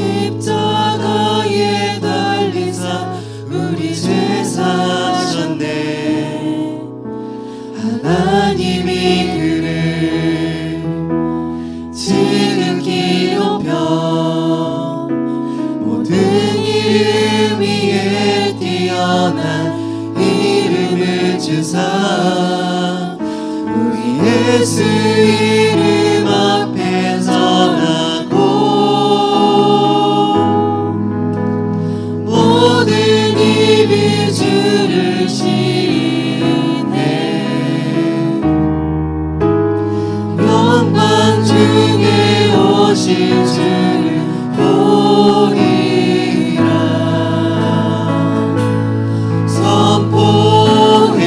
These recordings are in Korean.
십자가에 달리사 우리 죄 사셨네. 하나님이 그를 지극히 높여 모든 이름 위에 뛰어난 이름을 주사 우리 예수 이름 앞에 선하고 모든 입이 주를 시인해. 영광 중에 오실 주를 보리라. 선포해.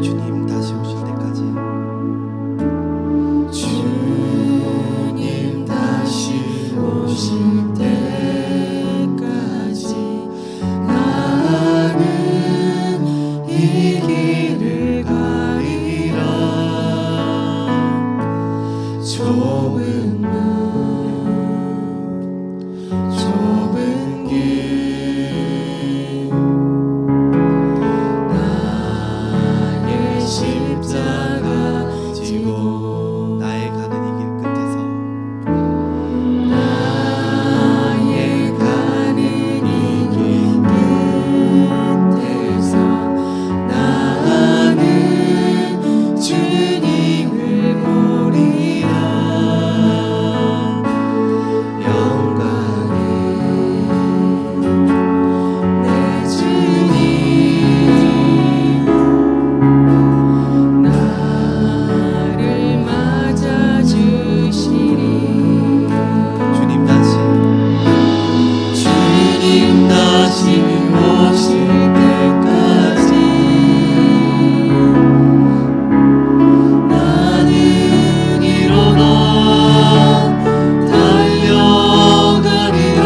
주님 다시 오실 때까지 주님 다시 오실 때까지 나는 이 길을 가리라. 좁은 길 나의 십자가 지고 나의 가는 이 길 끝에서 나의 가는 이 길 끝에서 나는 주님을 보리라. 영광의 내 주님 나를 맞아주시리. 주님 다시 오실 때까지 나는 일어나 달려가리라.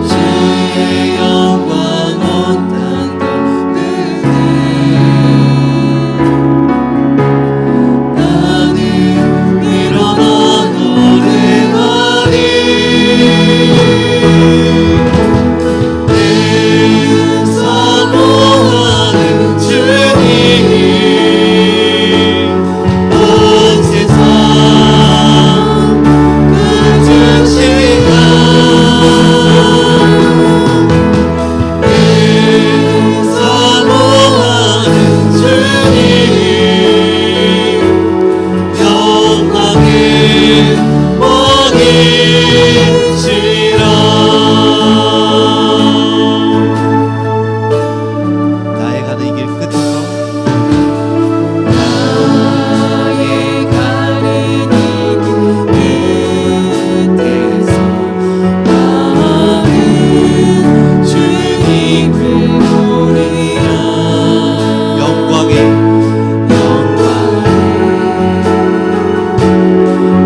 주의 영광 온 땅 덮으네. 나는 일어나 노래하리. 사모하는 주님 온 세상 그주시가 사모하는 주님 영광의 왕이시라. 나의 가는 이 길 끝에서 나의 가는 이 끝에서 나는 주님을 보리라. 영광의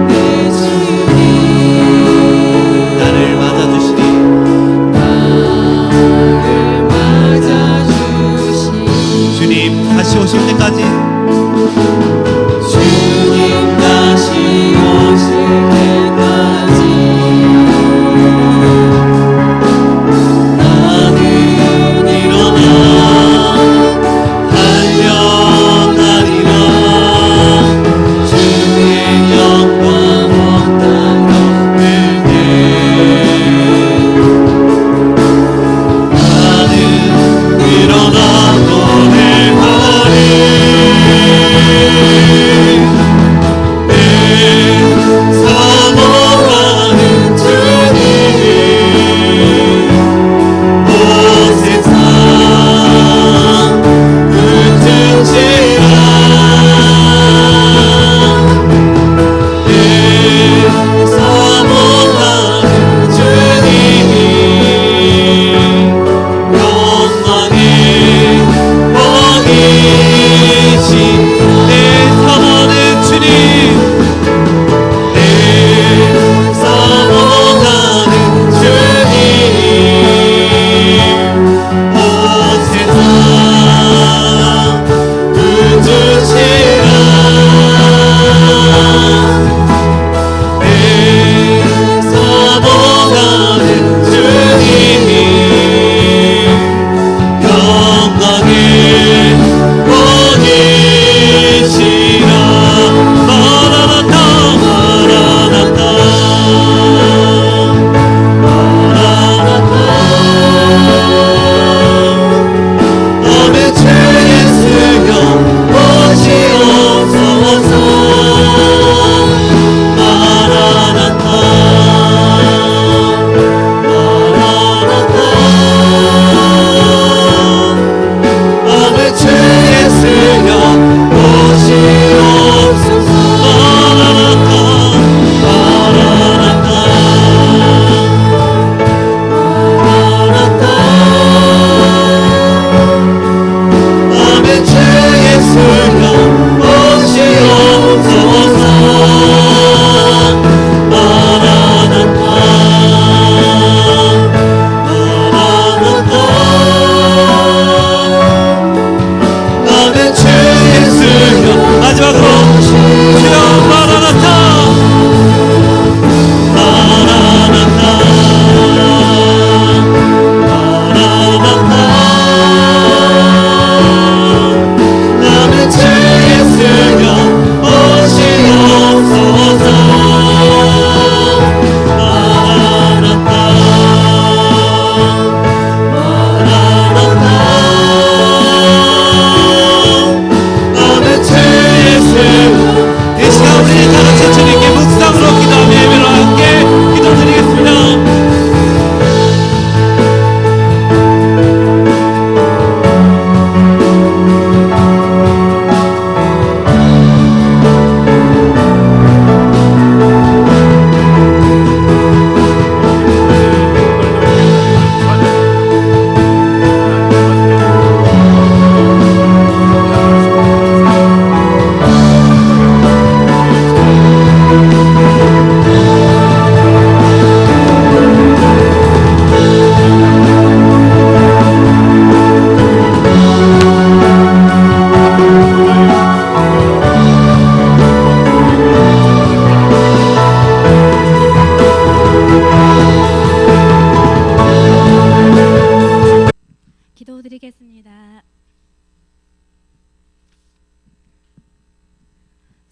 내 주님 나를 맞아주시리. 나를 맞아주시니. 주님 다시 오실 때까지 주님 다시 오실 때까지 나는 일어나 달려가리라. 주의 영광 온 땅 덮을 때 나는 일어나 노래하리.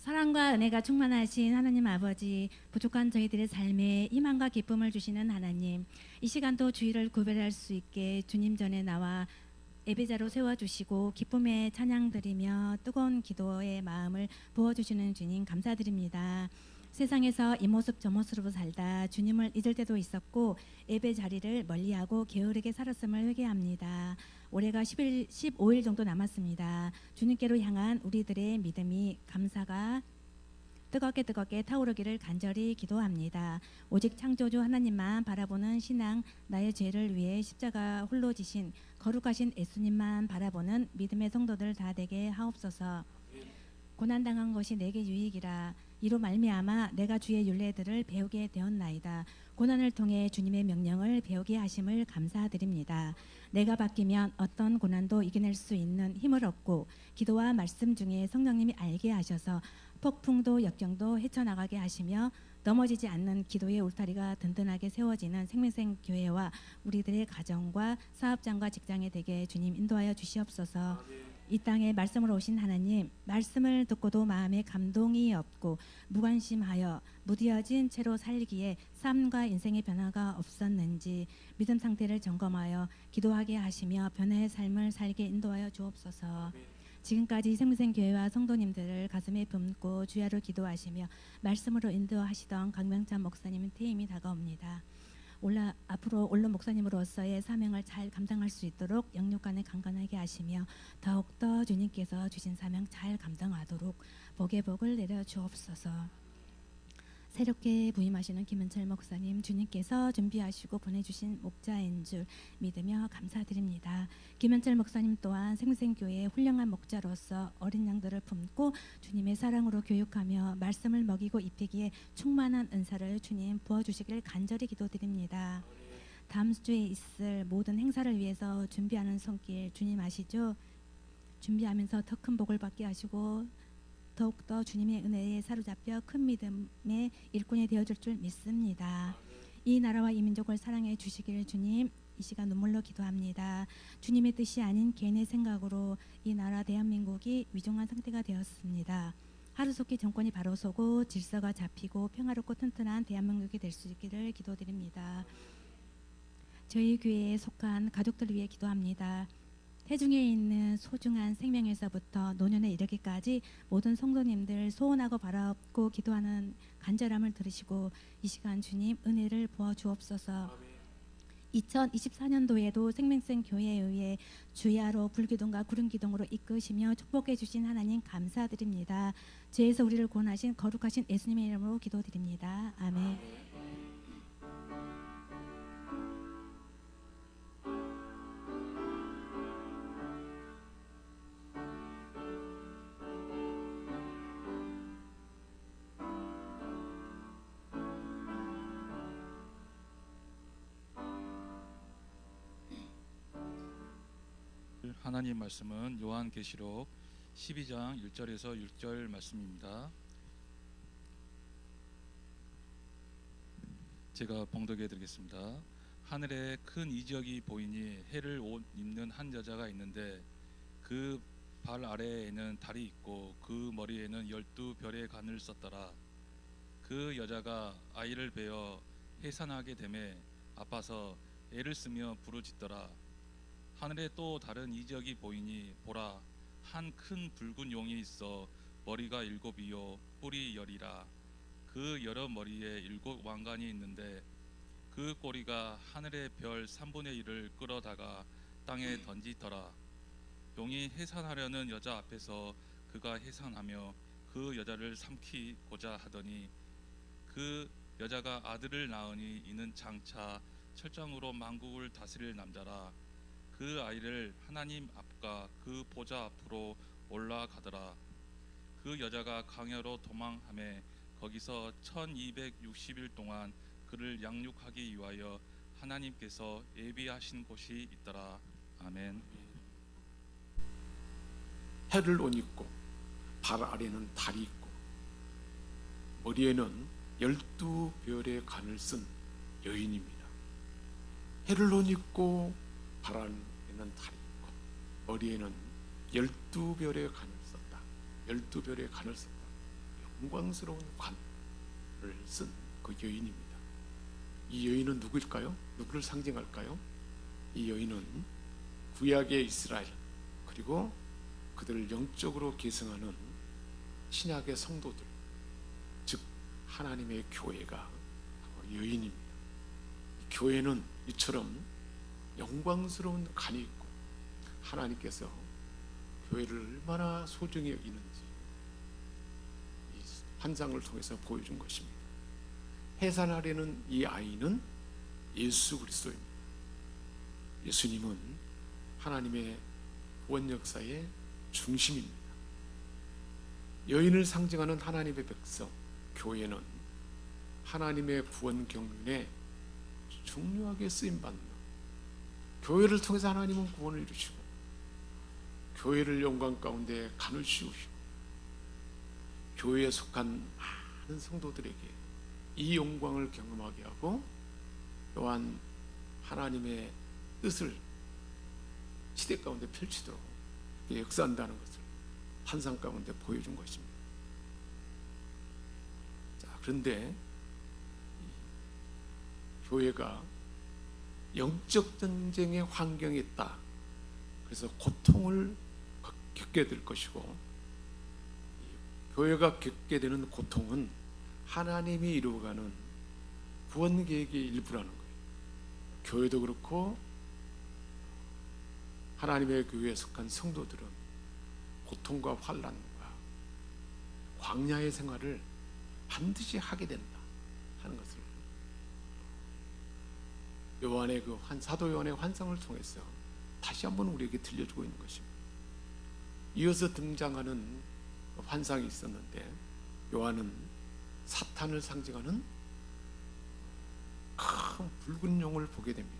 사랑과 은혜가 충만하신 하나님 아버지, 부족한 저희들의 삶에 희망과 기쁨을 주시는 하나님, 이 시간도 주의를 구별할 수 있게 주님 전에 나와 예배자로 세워주시고 기쁨의 찬양 드리며 뜨거운 기도의 마음을 부어주시는 주님 감사드립니다. 세상에서 이 모습 저 모습으로 살다 주님을 잊을 때도 있었고 예배 자리를 멀리하고 게으르게 살았음을 회개합니다. 올해가 15일 정도 남았습니다. 주님께로 향한 우리들의 믿음이 감사가 뜨겁게 타오르기를 간절히 기도합니다. 오직 창조주 하나님만 바라보는 신앙, 나의 죄를 위해 십자가 홀로 지신 거룩하신 예수님만 바라보는 믿음의 성도들 다 되게 하옵소서. 고난당한 것이 내게 유익이라. 이로 말미암아 내가 주의 율례들을 배우게 되었나이다. 고난을 통해 주님의 명령을 배우게 하심을 감사드립니다. 내가 바뀌면 어떤 고난도 이겨낼 수 있는 힘을 얻고 기도와 말씀 중에 성령님이 알게 하셔서 폭풍도 역경도 헤쳐나가게 하시며 넘어지지 않는 기도의 울타리가 든든하게 세워지는 생명생 교회와 우리들의 가정과 사업장과 직장에 되게 주님 인도하여 주시옵소서. 이 땅에 말씀으로 오신 하나님, 말씀을 듣고도 마음에 감동이 없고 무관심하여 무디어진 채로 살기에 삶과 인생의 변화가 없었는지 믿음 상태를 점검하여 기도하게 하시며 변화의 삶을 살게 인도하여 주옵소서. 지금까지 생명교회와 성도님들을 가슴에 품고 주야로 기도하시며 말씀으로 인도하시던 강명찬 목사님의 퇴임이 다가옵니다. 앞으로 올로 목사님으로서의 사명을 잘 감당할 수 있도록 영육간에 강건하게 하시며 더욱더 주님께서 주신 사명 잘 감당하도록 복의 복을 내려 주옵소서. 새롭게 부임하시는 김은철 목사님, 주님께서 준비하시고 보내주신 목자인 줄 믿으며 감사드립니다. 김은철 목사님 또한 생생교회의 훌륭한 목자로서 어린 양들을 품고 주님의 사랑으로 교육하며 말씀을 먹이고 입히기에 충만한 은사를 주님 부어주시길 간절히 기도드립니다. 다음 주에 있을 모든 행사를 위해서 준비하는 손길 주님 아시죠? 준비하면서 더 큰 복을 받게 하시고 더욱더 주님의 은혜에 사로잡혀 큰 믿음의 일꾼이 되어줄 줄 믿습니다. 이 나라와 이 민족을 사랑해 주시기를 주님 이 시간 눈물로 기도합니다. 주님의 뜻이 아닌 개인의 생각으로 이 나라 대한민국이 위중한 상태가 되었습니다. 하루속히 정권이 바로 서고 질서가 잡히고 평화롭고 튼튼한 대한민국이 될 수 있기를 기도드립니다. 저희 교회에 속한 가족들을 위해 기도합니다. 태중에 있는 소중한 생명에서부터 노년에 이르기까지 모든 성도님들 소원하고 바라옵고 기도하는 간절함을 들으시고 이 시간 주님 은혜를 부어 주옵소서. 2024년도에도 생명생 교회에 의해 주야로 불기둥과 구름기둥으로 이끄시며 축복해 주신 하나님 감사드립니다. 죄에서 우리를 구원하신 거룩하신 예수님의 이름으로 기도드립니다. 아멘. 하나님 말씀은 요한계시록 12장 1절에서 6절 말씀입니다. 제가 봉독해 드리겠습니다. 하늘에 큰 이적이 보이니 해를 옷 입는 한 여자가 있는데 그 발 아래에는 달이 있고 그 머리에는 12별의 관을 썼더라. 그 여자가 아이를 베어 해산하게 되매 아파서 애를 쓰며 부르짖더라. 하늘에 또 다른 이적이 보이니 보라, 한 큰 붉은 용이 있어 머리가 7이요 뿔이 10이라. 그 여러 머리에 7 왕관이 있는데 그 꼬리가 하늘의 별 3분의 1을 끌어다가 땅에 던지더라. 용이 해산하려는 여자 앞에서 그가 해산하며 그 여자를 삼키고자 하더니 그 여자가 아들을 낳으니 이는 장차 철장으로 만국을 다스릴 남자라. 그 아이를 하나님 앞과 그 보좌 앞으로 올라가더라. 그 여자가 광야로 도망하매 거기서 1260일 동안 그를 양육하기 위하여 하나님께서 예비하신 곳이 있더라. 아멘. 해를 옷 입고 발 아래는 달이 있고 머리에는 12별의 관을 쓴 여인입니다. 해를 옷 입고 발 아래는 달이 있고 머리에는 12별의 관을 썼다. 12별의 관을 썼다. 영광스러운 관을 쓴 그 여인입니다. 이 여인은 누구일까요? 누구를 상징할까요? 이 여인은 구약의 이스라엘, 그리고 그들을 영적으로 계승하는 신약의 성도들, 즉 하나님의 교회가 여인입니다. 교회는 이처럼 영광스러운 간이 있고 하나님께서 교회를 얼마나 소중히 여기는지 이 환상을 통해서 보여준 것입니다. 해산 아래는 이 아이는 예수 그리스도입니다. 예수님은 하나님의 구원 역사의 중심입니다. 여인을 상징하는 하나님의 백성, 교회는 하나님의 구원 경륜에 중요하게 쓰임받는, 교회를 통해서 하나님은 구원을 이루시고 교회를 영광 가운데 간을 씌우시고 교회에 속한 많은 성도들에게 이 영광을 경험하게 하고 또한 하나님의 뜻을 시대 가운데 펼치도록 역사한다는 것을 환상 가운데 보여준 것입니다. 자, 그런데 교회가 영적 전쟁의 환경에 있다. 그래서 고통을 겪게 될 것이고, 교회가 겪게 되는 고통은 하나님이 이루어가는 구원 계획의 일부라는 거예요. 교회도 그렇고 하나님의 교회에 속한 성도들은 고통과 환난과 광야의 생활을 반드시 하게 된다 하는 것을 요한의 사도 요한의 환상을 통해서 다시 한번 우리에게 들려주고 있는 것입니다. 이어서 등장하는 환상이 있었는데, 요한은 사탄을 상징하는 큰 붉은 용을 보게 됩니다.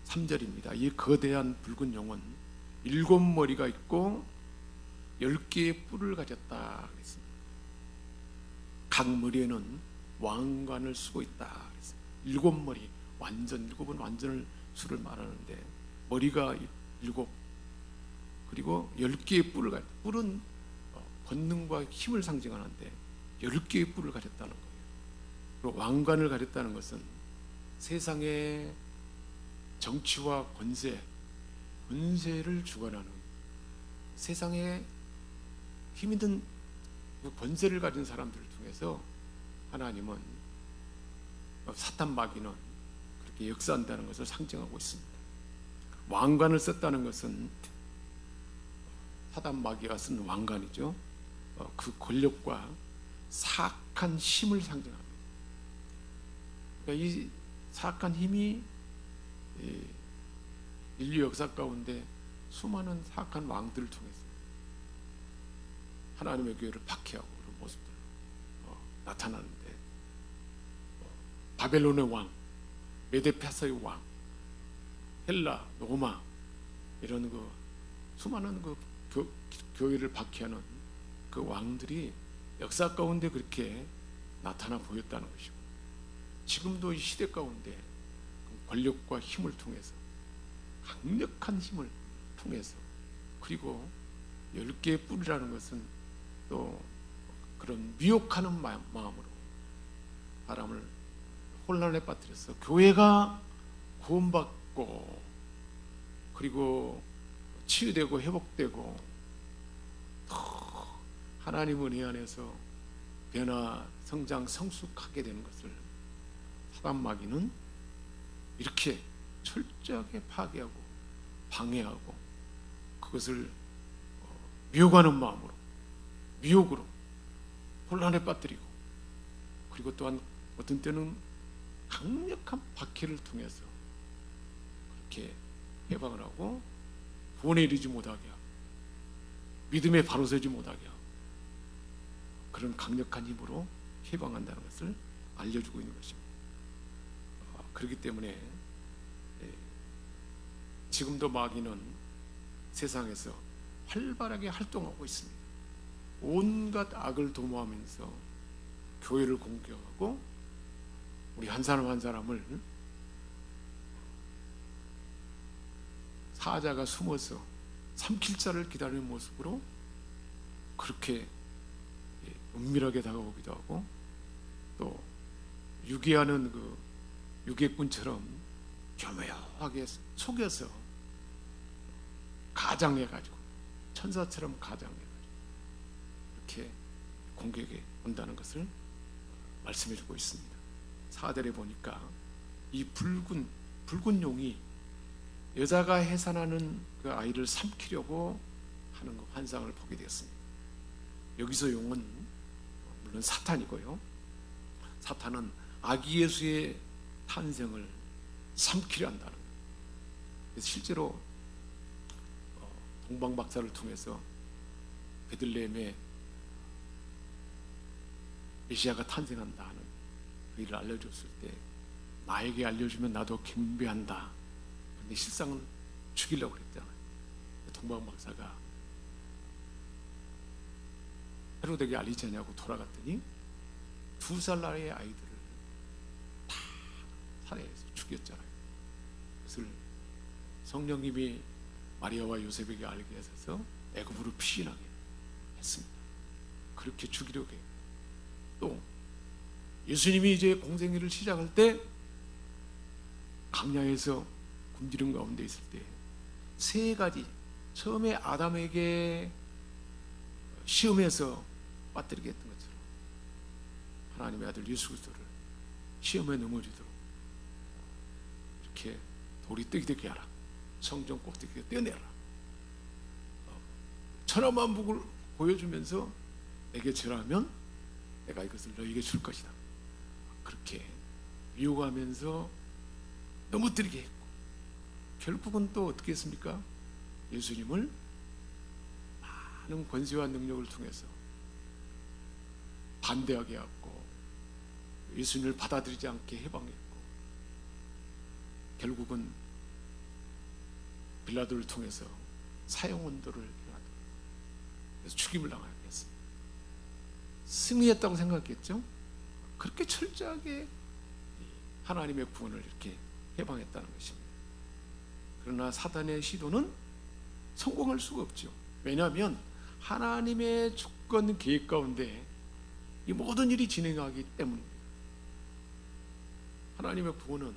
3절입니다. 이 거대한 붉은 용은 7머리가 있고 10개의 뿔을 가졌다 그랬습니다. 각 머리에는 왕관을 쓰고 있다 그랬습니다. 7머리, 일곱은 완전을 수를 말하는데 머리가 7, 그리고 10개의 뿔을 가졌다. 뿔은 권능과 힘을 상징하는데 10개의 뿔을 가졌다는 거예요. 그리고 왕관을 가졌다는 것은 세상의 정치와 권세를 주관하는, 세상에 힘 있는 권세를 가진 사람들을 통해서 하나님은, 사탄 마귀는 그렇게 역사한다는 것을 상징하고 있습니다. 왕관을 썼다는 것은 사탄 마귀가 쓴 왕관이죠. 그 권력과 사악한 힘을 상징합니다. 그러니까 이 사악한 힘이 인류 역사 가운데 수많은 사악한 왕들을 통해서 하나님의 교회를 박해하고 그런 모습들 나타나는데, 바벨론의 왕, 메데페사의 왕, 헬라, 로마, 이런 수많은 교회를 박해하는 그 왕들이 역사 가운데 그렇게 나타나 보였다는 것이고, 지금도 이 시대 가운데 권력과 힘을 통해서, 강력한 힘을 통해서, 그리고 10개의 뿔이라는 것은 또 그런 미혹하는 마음으로 사람을 혼란에 빠뜨려서 교회가 구원받고 그리고 치유되고 회복되고 더 하나님 은혜 안에서 변화, 성장, 성숙하게 되는 것을 사단 마귀는 이렇게 철저하게 파괴하고 방해하고 그것을 미혹하는 마음으로, 미혹으로 혼란에 빠뜨리고, 그리고 또한 어떤 때는 강력한 박해를 통해서 그렇게 해방을 하고 구원에 이르지 못하게 하고 믿음에 바로 서지 못하게 하고 그런 강력한 힘으로 해방한다는 것을 알려주고 있는 것입니다. 그렇기 때문에 지금도 마귀는 세상에서 활발하게 활동하고 있습니다. 온갖 악을 도모하면서 교회를 공격하고 우리 한 사람 한 사람을 사자가 숨어서 삼킬 자를 기다리는 모습으로 그렇게 은밀하게 다가오기도 하고 또 유괴하는 그 유괴꾼처럼 교묘하게 속여서 가장해가지고 천사처럼 가장해가지고 이렇게 공격에 온다는 것을 말씀해주고 있습니다. 4절에 보니까 이 붉은 용이 여자가 해산하는 그 아이를 삼키려고 하는 그 환상을 보게 되었습니다. 여기서 용은 물론 사탄이고요. 사탄은 아기 예수의 탄생을 삼키려 한다는 거예요. 그래서 실제로 동방 박사를 통해서 베들레헴에 메시아가 탄생한다 하는 그 일을 알려줬을 때 나에게 알려주면 나도 경배한다. 근데 실상은 죽이려고 그랬잖아요. 동방 박사가 헤로데에게 알리지 않냐고 돌아갔더니 2살 나이의 아이들을 다 살해해서 죽였잖아요. 그것을 성령님이 마리아와 요셉에게 알게 하셔서 애굽으로 피신하게 했습니다. 그렇게 죽이려고 해요. 또 예수님이 이제 공생애를 시작할 때 강야에서 굶주린 가운데 있을 때 3가지 처음에 아담에게 시험해서 빠뜨리게 했던 것처럼 하나님의 아들 예수 그리스도를 시험에 넘어지도록 이렇게 돌이 뜨게 하라. 성전 꼭대기에 떼어내라. 천하만복을 보여주면서 내게 절하면 내가 이것을 너에게 줄 것이다. 그렇게 미혹하면서 넘어뜨리게 했고 결국은 또 어떻게 했습니까? 예수님을 많은 권세와 능력을 통해서 반대하게 하고 예수님을 받아들이지 않게 해방했고 결국은 빌라도를 통해서 사형언도를 행하도록 그래서 죽임을 당하게 했습니다. 승리했다고 생각했죠? 그렇게 철저하게 하나님의 구원을 이렇게 해방했다는 것입니다. 그러나 사단의 시도는 성공할 수가 없죠. 왜냐하면 하나님의 주권 계획 가운데 이 모든 일이 진행하기 때문입니다. 하나님의 구원은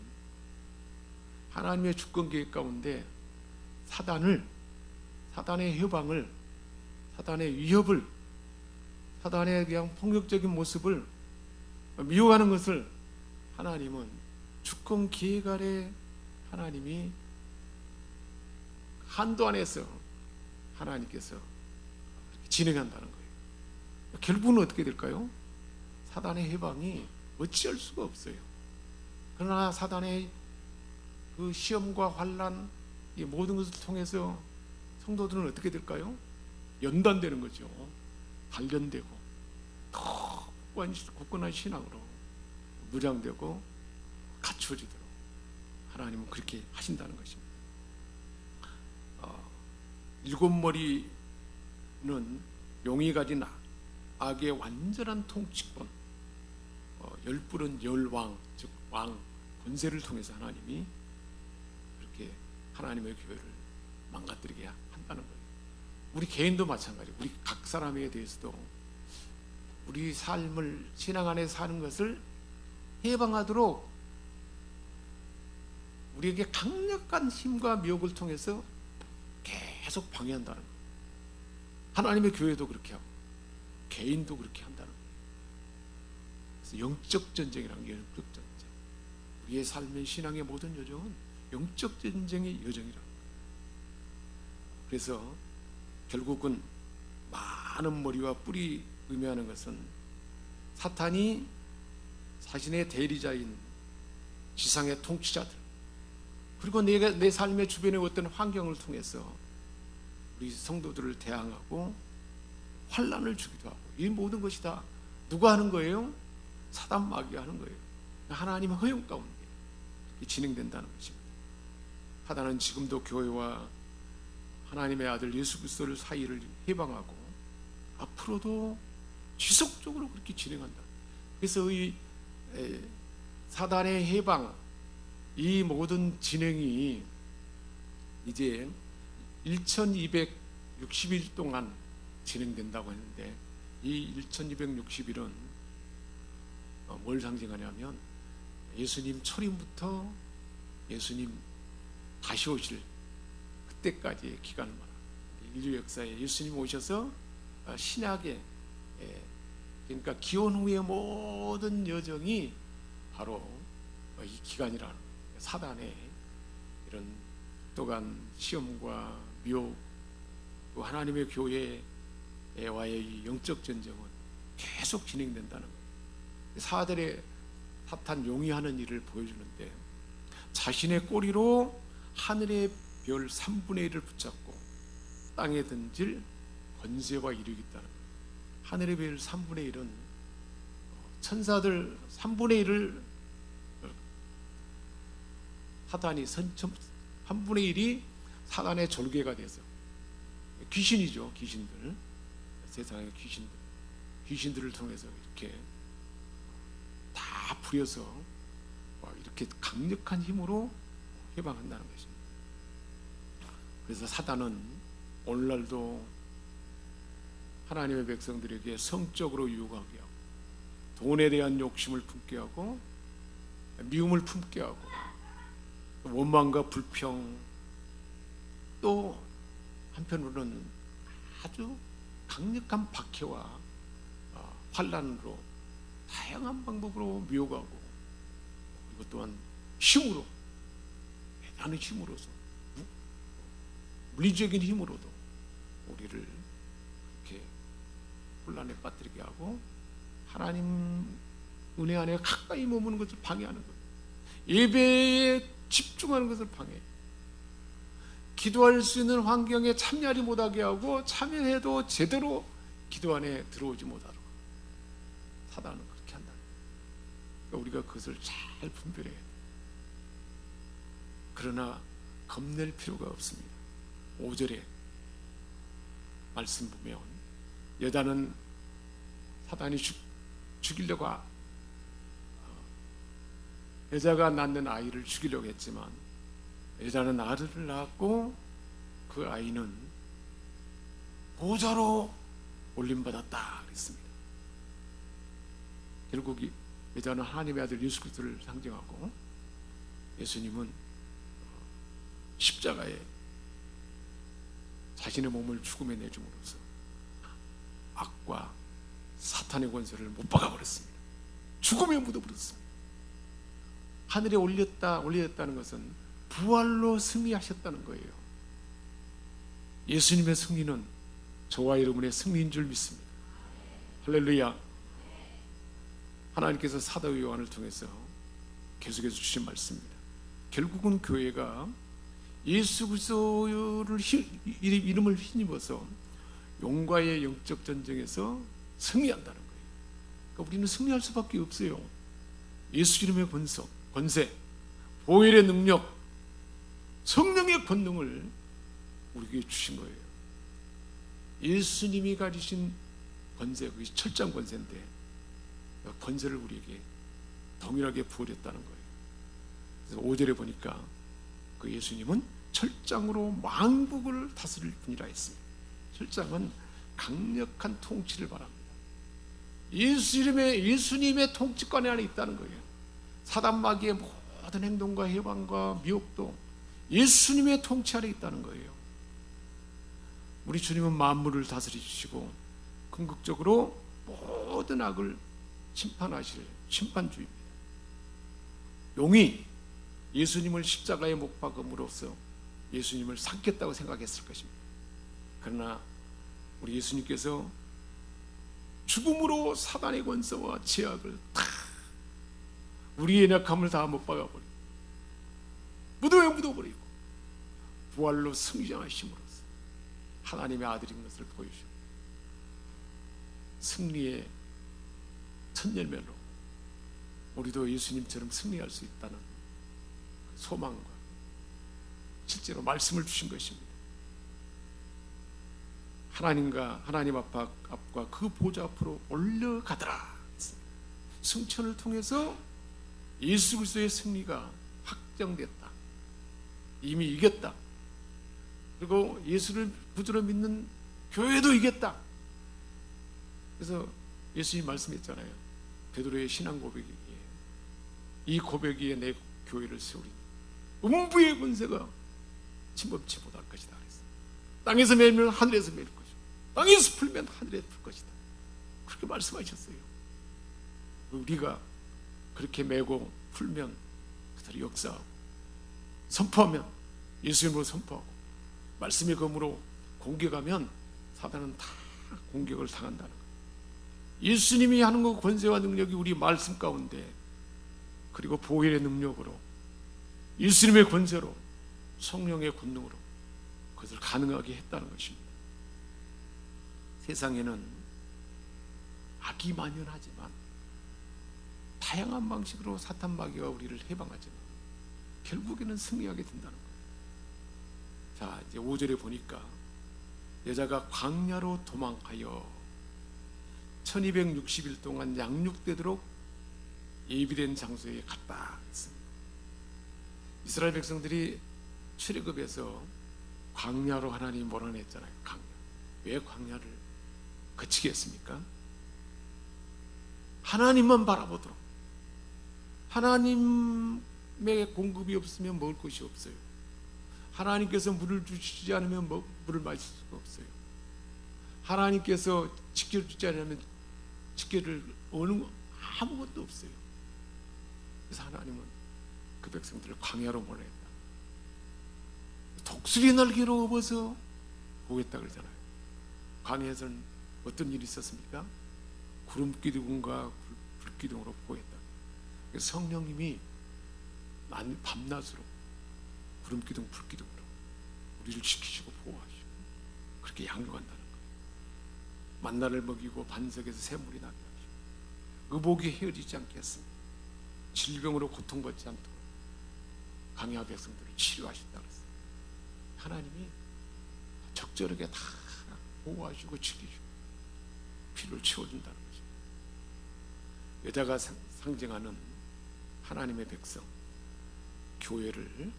하나님의 주권 계획 가운데 사단의 해방을, 사단의 위협을, 사단의 그냥 폭력적인 모습을 미워하는 것을 하나님은 주권 계획 아래 하나님이 한도 안에서 하나님께서 진행한다는 거예요. 결국은 어떻게 될까요? 사단의 해방이 어찌할 수가 없어요. 그러나 사단의 그 시험과 환난 이 모든 것을 통해서 성도들은 어떻게 될까요? 연단되는 거죠. 단련되고 더 굳건한 신앙으로 무장되고 갖추어지도록 하나님은 그렇게 하신다는 것입니다. 7머리는 용이 가진 악의 완전한 통치권, 10뿔은 열왕, 즉 왕, 권세를 통해서 하나님이 그렇게 하나님의 교회를 망가뜨리게 한다는 거예요. 우리 개인도 마찬가지고 우리 각 사람에 대해서도 우리 삶을 신앙 안에 사는 것을 해방하도록 우리에게 강력한 힘과 미혹을 통해서 계속 방해한다는 거예요. 하나님의 교회도 그렇게 하고 개인도 그렇게 한다는 거예요. 그래서 영적 전쟁이라는 게 영적 전쟁. 우리의 삶의 신앙의 모든 여정은 영적 전쟁의 여정이라는 거예요. 그래서 결국은 많은 머리와 뿔이 의미하는 것은 사탄이 자신의 대리자인 지상의 통치자들 그리고 내 삶의 주변의 어떤 환경을 통해서 우리 성도들을 대항하고 환난을 주기도 하고 이 모든 것이 다 누가 하는 거예요? 사단 마귀가 하는 거예요. 하나님의 허용 가운데 진행된다는 것입니다. 사단은 지금도 교회와 하나님의 아들 예수 그리스도를 사이를 해방하고 앞으로도 지속적으로 그렇게 진행한다. 그래서 이 사단의 해방 이 모든 진행이 이제 1260일 동안 진행된다고 했는데 이 1260일은 뭘 상징하냐면 예수님 초림부터 예수님 다시 오실 그때까지의 기간을 말합니다. 인류 역사에 예수님 오셔서 신약의 그러니까 기원 후의 모든 여정이 바로 이 기간이라는 거예요. 사단의 이런 또한 시험과 미혹, 또 하나님의 교회와의 이 영적 전쟁은 계속 진행된다는 거예요. 사탄 용이하는 일을 보여주는데 자신의 꼬리로 하늘의 별 3분의 1을 붙잡고 땅에 던질 권세와 이력이 있다는 거예요. 하늘의 별 3분의 1은 천사들 3분의 1을 사단이 3분의 1이 사단의 졸개가 돼서 귀신이죠. 귀신들, 세상의 귀신들을 통해서 이렇게 다 부려서 이렇게 강력한 힘으로 해방한다는 것입니다. 그래서 사단은 오늘날도 하나님의 백성들에게 성적으로 유혹하게 하고 돈에 대한 욕심을 품게 하고 미움을 품게 하고 원망과 불평, 또 한편으로는 아주 강력한 박해와 환난으로 다양한 방법으로 미혹하고, 이것 또한 힘으로, 대단한 힘으로서, 물리적인 힘으로도 우리를 이렇게 혼란에 빠뜨리게 하고 하나님 은혜 안에 가까이 머무는 것을 방해하는 거예요. 예배에 집중하는 것을 방해해요. 기도할 수 있는 환경에 참여하지 못하게 하고 참여해도 제대로 기도 안에 들어오지 못하도록 사단은 그렇게 한다. 그러니까 우리가 그것을 잘 분별해야 돼요. 그러나 겁낼 필요가 없습니다. 5절에 말씀 보면 여자는 사단이 죽이려고 여자가 낳는 아이를 죽이려고 했지만 여자는 아들을 낳았고 그 아이는 보좌로 올림받았다 그랬습니다. 결국 여자는 하나님의 아들 예수 그리스도를 상징하고 예수님은 십자가에 자신의 몸을 죽음에 내줌으로써 악과 사탄의 권세를 못 박아버렸습니다. 죽음에 묻어버렸습니다. 하늘에 올렸다는 것은 부활로 승리하셨다는 거예요. 예수님의 승리는 저와 여러분의 승리인 줄 믿습니다. 할렐루야. 하나님께서 사도 요한을 통해서 계속해서 주신 말씀입니다. 결국은 교회가 예수 그리스도를 이름을 힘입어서 용과의 영적 전쟁에서 승리한다는 거예요. 그러니까 우리는 승리할 수밖에 없어요. 예수 이름의 권세, 보혈의 능력, 성령의 권능을 우리에게 주신 거예요. 예수님이 가지신 권세, 그게 철장 권세인데 그 권세를 우리에게 동일하게 부어렸다는 거예요. 그래서 5절에 보니까 그 예수님은 철장으로 만국을 다스릴 분이라 했습니다. 철장은 강력한 통치를 말합니다. 예수님의 통치권 안에 있다는 거예요. 사단 마귀의 모든 행동과 해방과 미혹도 예수님의 통치 아래 있다는 거예요. 우리 주님은 만물을 다스리시고 궁극적으로 모든 악을 심판하실 심판주입니다. 용이 예수님을 십자가에 못 박음으로써 예수님을 삼켰다고 생각했을 것입니다. 그러나 우리 예수님께서 죽음으로 사단의 권세와 죄악을 다 우리의 연약함을 다 못 박아버리고 무덤에 묻어버리고 부활로 승리하심으로써 하나님의 아들인 것을 보여주고 승리의 첫 열매로 우리도 예수님처럼 승리할 수 있다는 소망과 실제로 말씀을 주신 것입니다. 하나님 앞과 그 보좌 앞으로 올려가더라. 승천을 통해서 예수 그리스도의 승리가 확정됐다. 이미 이겼다. 그리고 예수를 구주로 믿는 교회도 이겼다. 그래서 예수님 말씀했잖아요. 베드로의 신앙 고백이기에 이 고백 위에 내 교회를 세우리니 음부의 권세가 침범치 못할 것이다 그랬어요. 땅에서 매면 하늘에서 매일 것이고 땅에서 풀면 하늘에 풀 것이다. 그렇게 말씀하셨어요. 우리가 그렇게 매고 풀면 그들이 역사하고 선포하면 예수님으로 선포하고 말씀의 검으로 공격하면 사단은 다 공격을 당한다는 거예요. 예수님이 하는 그 권세와 능력이 우리 말씀 가운데 그리고 보혈의 능력으로 예수님의 권세로 성령의 권능으로 그것을 가능하게 했다는 것입니다. 세상에는 악이 만연하지만 다양한 방식으로 사탄 마귀가 우리를 해방하지만 결국에는 승리하게 된다는 거예요. 자, 이제 5절에 보니까 여자가 광야로 도망하여 1260일 동안 양육되도록 예비된 장소에 갔다 했습니다. 이스라엘 백성들이 출애굽에서 광야로 하나님이 몰아냈잖아요. 광야. 왜 광야를 거치게 했습니까? 하나님만 바라보도록. 하나님의 공급이 없으면 먹을 것이 없어요. 하나님께서 물을 주시지 않으면 물을 마실 수가 없어요. 하나님께서 지켜주지 않으면 지켜줄 어느 아무것도 없어요. 그래서 하나님은 그 백성들을 광야로 보냈다. 독수리 날개로 업어서 보겠다 그러잖아요. 광야에서는 어떤 일이 있었습니까? 구름기둥과 불기둥으로 보겠다. 성령님이 밤낮으로 구름기둥 불기둥으로 우리를 지키시고 보호하시고 그렇게 양육한다는 거예요. 만나를 먹이고 반석에서 샘물이 나게 하시고 의복이 헤어지지 않게 했습니다. 질병으로 고통받지 않도록 광야 백성들을 치료하신다 그랬어요. 하나님이 적절하게 다 보호하시고 지키시고 피를 채워준다는 것입니다. 여자가 상징하는 하나님의 백성 교회를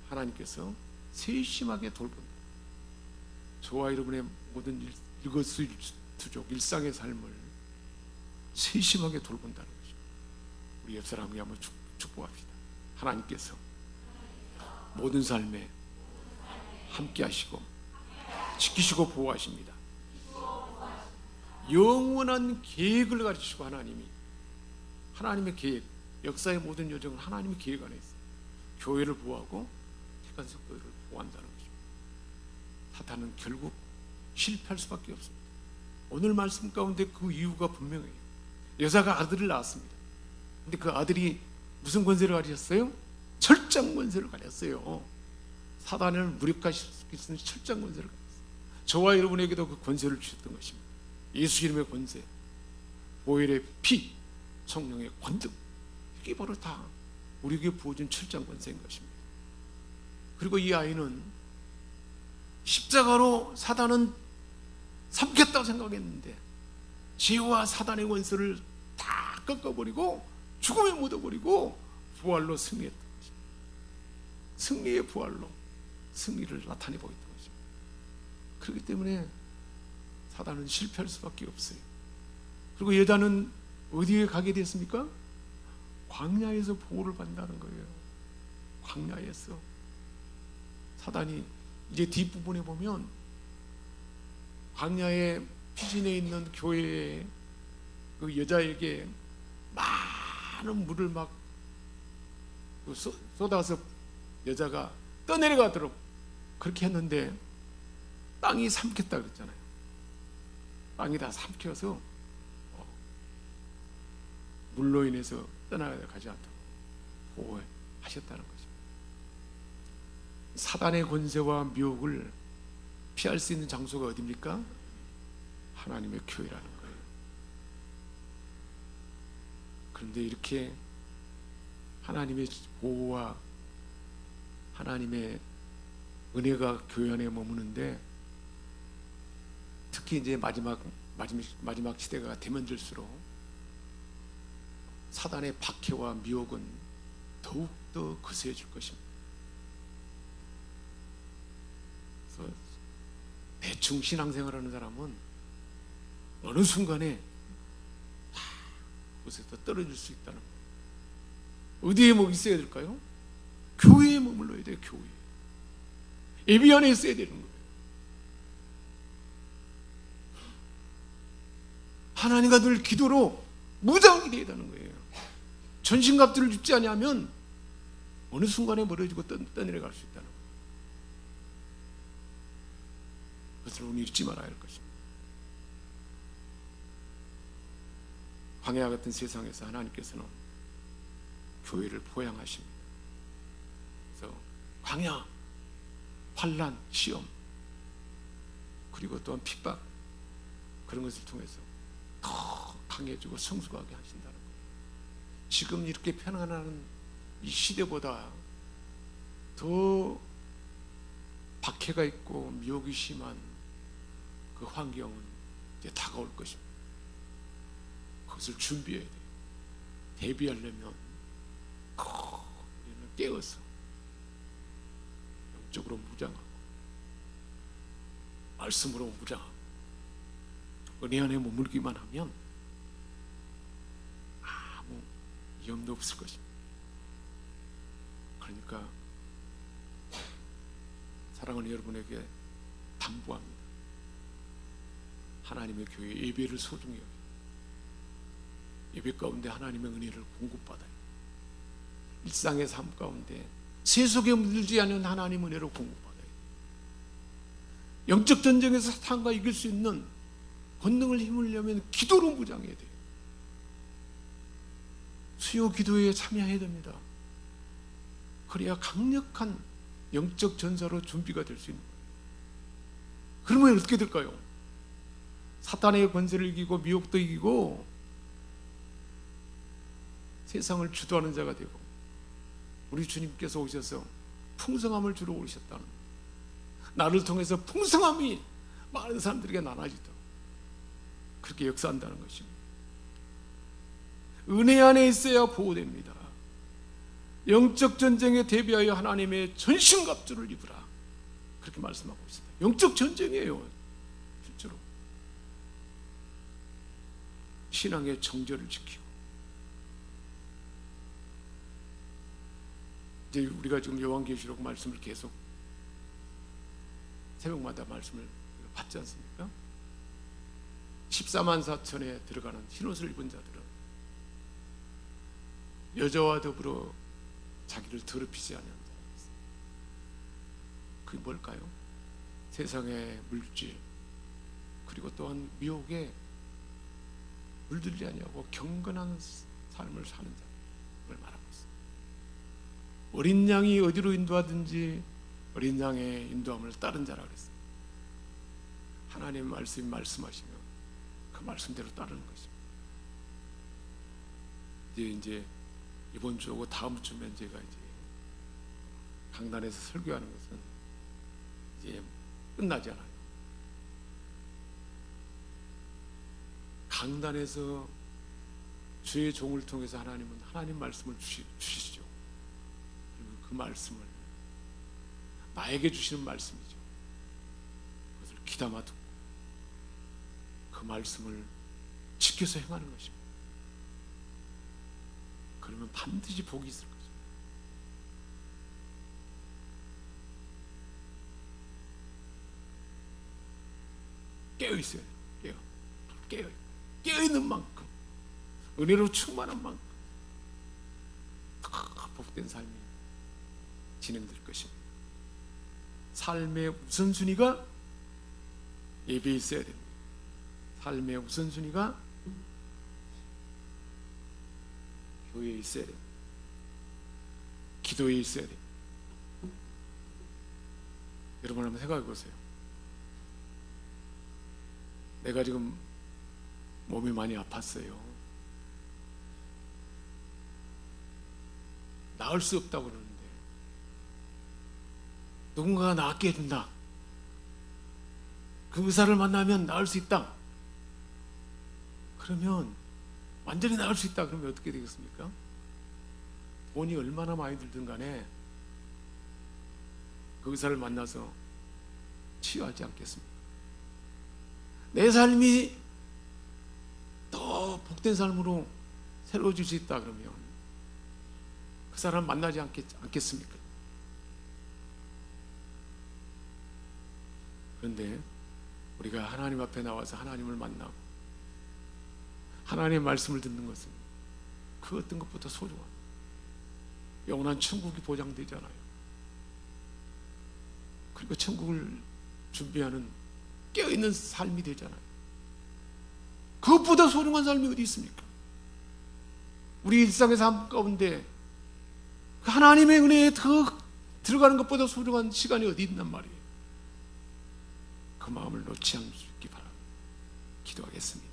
하나님께서 세심하게 돌본다. 저와 여러분의 모든 일거수일투족 일상의 삶을 세심하게 돌본다는 것입니다. 우리 옆 사람에게 한번 축복합시다. 하나님께서 모든 삶에 함께 하시고 지키시고 보호하십니다. 영원한 계획을 가르치시고 하나님의 계획, 역사의 모든 여정은 하나님의 계획 안에 있어요. 교회를 보호하고 택한 성도들을 보호한다는 것입니다. 사탄은 결국 실패할 수밖에 없습니다. 오늘 말씀 가운데 그 이유가 분명해요. 여자가 아들을 낳았습니다. 근데 그 아들이 무슨 권세를 가졌어요? 철장 권세를 가졌어요. 사단을 무력화시킬 수 있는 철장 권세를 가졌어요. 저와 여러분에게도 그 권세를 주셨던 것입니다. 예수 이름의 권세, 보혈의 피, 성령의 권능, 이게 바로 다 우리에게 부어준 철장 권세인 것입니다. 그리고 이 아이는 십자가로 사단은 삼켰다고 생각했는데 죄와 사단의 권세를 다 꺾어버리고 죽음에 묻어버리고 부활로 승리했던 것입니다. 승리의 부활로 승리를 나타내 보였던 것입니다. 그렇기 때문에 사단은 실패할 수밖에 없어요. 그리고 여자는 어디에 가게 됐습니까? 광야에서 보호를 받는다는 거예요. 광야에서 사단이 이제 뒷부분에 보면 광야의 피신해 있는 교회에 그 여자에게 많은 물을 막 쏟아서 여자가 떠내려가도록 그렇게 했는데 땅이 삼켰다 그랬잖아요. 땅이 다 삼켜서 물로 인해서 떠나가지 않도록 보호하셨다는 거죠. 사단의 권세와 미혹을 피할 수 있는 장소가 어디입니까? 하나님의 교회라는 거예요. 그런데 이렇게 하나님의 보호와 하나님의 은혜가 교회 안에 머무는데 특히 이제 마지막 시대가 되면 될수록 사단의 박해와 미혹은 더욱더 거세질 것입니다. 그래서 대충 신앙생활하는 사람은 어느 순간에 다 그곳에서 떨어질 수 있다는 거예요. 어디에 뭐 있어야 될까요? 교회에 머물러야 돼요. 교회. 예배 안에 있어야 되는 거예요. 하나님과 늘 기도로 무장이 되어야 되는 거예요. 전신갑주를 입지 아니하면 어느 순간에 멀어지고 떠내려갈 수 있다는 거예요. 그것을 우리 잊지 말아야 할 것입니다. 광야 같은 세상에서 하나님께서는 교회를 보양하십니다. 그래서 광야, 환난, 시험, 그리고 또한 핍박, 그런 것을 통해서 더 강해지고 성숙하게 하신다는 거예요. 지금 이렇게 편안한 이 시대보다 더 박해가 있고 미혹이 심한 그 환경은 이제 다가올 것입니다. 그것을 준비해야 돼요. 대비하려면 우리는 깨어서 영적으로 무장하고 말씀으로 무장하고 은혜 안에 머물기만 하면 아무 위험도 없을 것입니다. 그러니까 사랑하는 여러분에게 당부합니다. 하나님의 교회 예배를 소중히 여기고 예배 가운데 하나님의 은혜를 공급받아요. 일상의 삶 가운데 세속에 물들지 않은 하나님의 은혜를 공급받아요. 영적 전쟁에서 사탄과 이길 수 있는 권능을 힘으려면 기도로 무장해야 돼요. 수요 기도에 참여해야 됩니다. 그래야 강력한 영적 전사로 준비가 될 수 있는 거예요. 그러면 어떻게 될까요? 사탄의 권세를 이기고 미혹도 이기고 세상을 주도하는 자가 되고 우리 주님께서 오셔서 풍성함을 주러 오셨다는 거예요. 나를 통해서 풍성함이 많은 사람들에게 나눠지도록 그렇게 역사한다는 것입니다. 은혜 안에 있어야 보호됩니다. 영적 전쟁에 대비하여 하나님의 전신갑주를 입으라, 그렇게 말씀하고 있습니다. 영적 전쟁이에요. 실제로 신앙의 정절을 지키고 이제 우리가 지금 요한계시록 말씀을 계속 새벽마다 말씀을 받지 않습니까? 14만 4천에 들어가는 흰옷을 입은 자들은 여자와 더불어 자기를 더럽히지 않는 자입니다. 그게 뭘까요? 세상의 물질 그리고 또한 미혹에 물들지 아니하고 경건한 삶을 사는 자를 말하고 있습니다. 어린 양이 어디로 인도하든지 어린 양의 인도함을 따른 자라 그랬어요. 하나님의 말씀이 말씀하시면 그 말씀대로 따르는 것입니다. 이제 이번 주하고 다음 주면 제가 이제 강단에서 설교하는 것은 이제 끝나지 않아요. 강단에서 주의 종을 통해서 하나님은 하나님 말씀을 주시죠. 그러면 그 말씀을 나에게 주시는 말씀이죠. 그것을 귀담아 듣고 그 말씀을 지켜서 행하는 것입니다. 그러면 반드시 복이 있을 것입니다. 깨어 있어야 돼요. 깨어 있는 만큼 은혜로 충만한 만큼 더 복된 삶이 진행될 것입니다. 삶의 우선순위가 예배에 있어야 됩니다. 삶의 우선순위가 교회에 있어야 됩니다. 기도에 있어야 됩니다. 여러분 한번 생각해 보세요. 내가 지금 몸이 많이 아팠어요. 나을 수 없다고 그러는데 누군가가 낫게 해준다. 그 의사를 만나면 나을 수 있다. 그러면 완전히 나을 수 있다. 그러면 어떻게 되겠습니까? 돈이 얼마나 많이 들든 간에 그 의사를 만나서 치유하지 않겠습니까? 내 삶이 복된 삶으로 새로워질 수 있다 그러면 그 사람 만나지 않겠습니까? 그런데 우리가 하나님 앞에 나와서 하나님을 만나고 하나님의 말씀을 듣는 것은 그 어떤 것보다 소중한 영원한 천국이 보장되잖아요. 그리고 천국을 준비하는 깨어있는 삶이 되잖아요. 그것보다 소중한 삶이 어디 있습니까? 우리 일상의 삶 가운데 그 하나님의 은혜에 더 들어가는 것보다 소중한 시간이 어디 있단 말이에요. 그 마음을 놓지 않을 수 있기 바랍니다. 기도하겠습니다.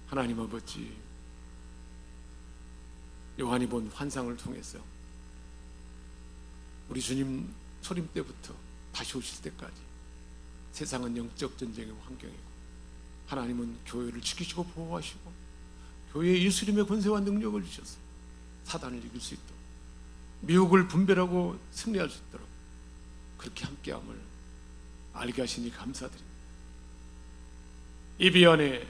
하나님 아버지, 요한이 본 환상을 통해서 우리 주님 초림 때부터 다시 오실 때까지 세상은 영적 전쟁의 환경이고 하나님은 교회를 지키시고 보호하시고 교회에 예수님의 권세와 능력을 주셔서 사단을 이길 수 있도록 미혹을 분별하고 승리할 수 있도록 그렇게 함께함을 알게 하시니 감사드립니다. 이 비안에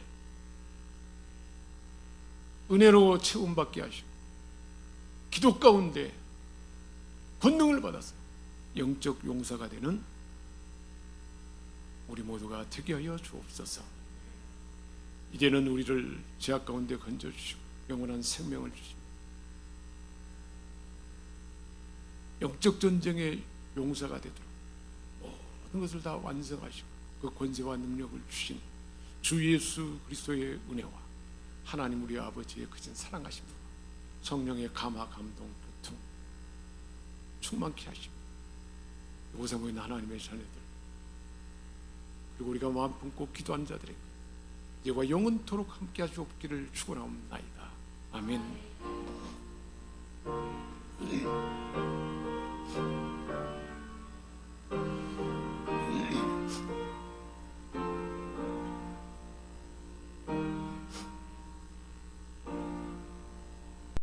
은혜로 채움받게 하시고 기도 가운데 권능을 받아서 영적 용사가 되는 우리 모두가 되게 하여 주옵소서. 이제는 우리를 죄악 가운데 건져주시고 영원한 생명을 주시고 영적 전쟁의 용사가 되도록 모든 것을 다 완성하시고 그 권세와 능력을 주신 주 예수 그리스도의 은혜와 하나님 우리 아버지의 크신 사랑하심과 성령의 감화 감동 교통 충만케 하시고 이곳에 모인 하나님의 자녀들 그리고 우리가 마음 품고 기도한 자들에게 이제와 영원토록 함께 하시옵기를 축원하옵나이다. 아멘.